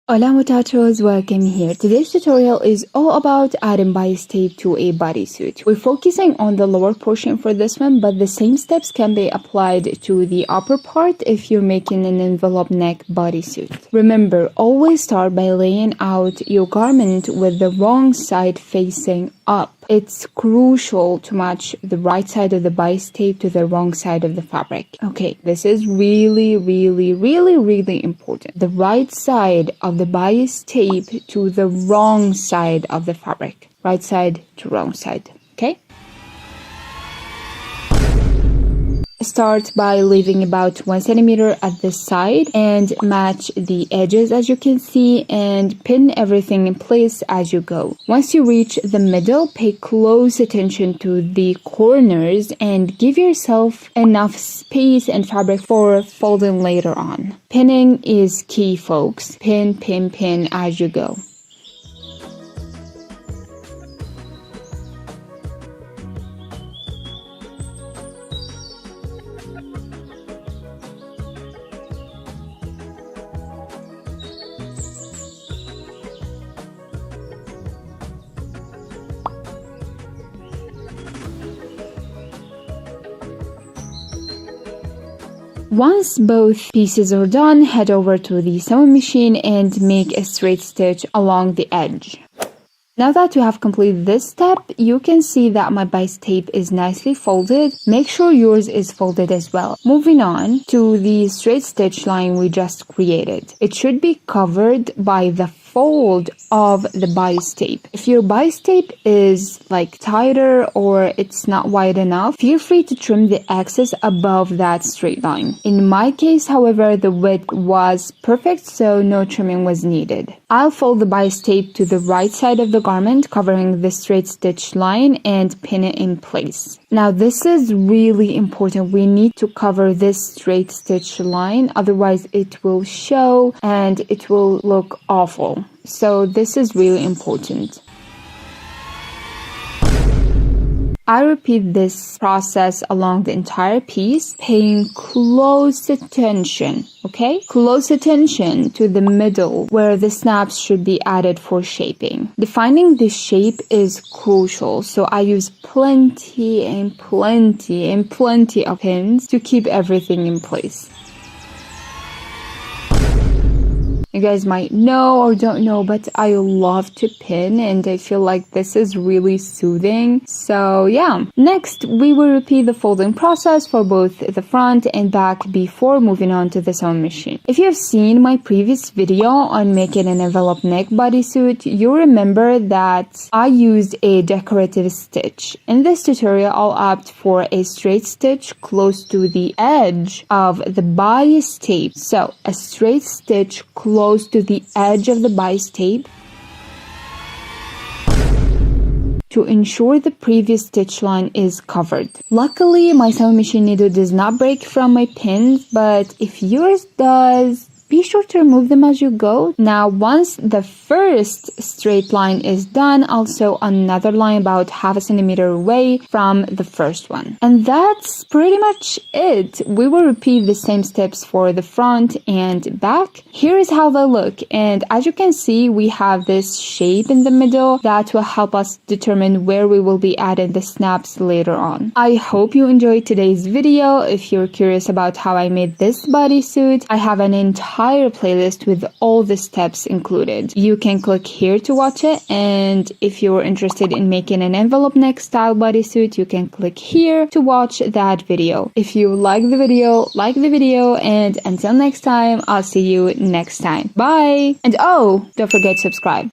Hola muchachos, welcome here. Today's tutorial is all about adding bias tape to a bodysuit. We're focusing on the lower portion for this one, but the same steps can be applied to the upper part if you're making an envelope neck bodysuit. Remember, always start by laying out your garment with the wrong side facing up. It's crucial to match the right side of the bias tape to the wrong side of the fabric. Okay, this is really important. The right side of the bias tape to the wrong side of the fabric. Right side to wrong side, okay? Start by leaving about 1 centimeter at the side and match the edges as you can see and pin everything in place as you go. Once you reach the middle, pay close attention to the corners and give yourself enough space and fabric for folding later on. Pinning is key, folks. Pin, pin, pin as you go. Once both pieces are done, head over to the sewing machine and make a straight stitch along the edge. Now that you have completed this step, you can see that my bias tape is nicely folded. Make sure yours is folded as well. Moving on to the straight stitch line we just created. It should be covered by the fold of the bias tape. If your bias tape is like tighter or it's not wide enough, feel free to trim the excess above that straight line. In my case, however, the width was perfect, so no trimming was needed. I'll fold the bias tape to the right side of the garment, covering the straight stitch line and pin it in place. Now this is really important. We need to cover this straight stitch line, otherwise it will show and it will look awful. So this is really important. I repeat this process along the entire piece, paying close attention, okay? Close attention to the middle where the snaps should be added for shaping. Defining the shape is crucial, so I use plenty of pins to keep everything in place. You guys might know or don't know, but I love to pin and I feel like this is really soothing. So yeah. Next, we will repeat the folding process for both the front and back before moving on to the sewing machine. If you have seen my previous video on making an envelope neck bodysuit, you remember that I used a decorative stitch. In this tutorial, I'll opt for a straight stitch close to the edge of the bias tape. So a straight stitch close to the edge of the bias tape to ensure the previous stitch line is covered. Luckily, my sewing machine needle does not break from my pins, but if yours does, be sure to remove them as you go. Now, once the first straight line is done, I'll sew another line about 0.5 centimeter away from the first one. And that's pretty much it. We will repeat the same steps for the front and back. Here is how they look. And as you can see, we have this shape in the middle that will help us determine where we will be adding the snaps later on. I hope you enjoyed today's video. If you're curious about how I made this bodysuit, I have an entire playlist with all the steps included. You can click here to watch it, and if you're interested in making an envelope neck style bodysuit, you can click here to watch that video. If you like the video, like the video, and until next time, I'll see you next time. Bye! And oh, don't forget to subscribe.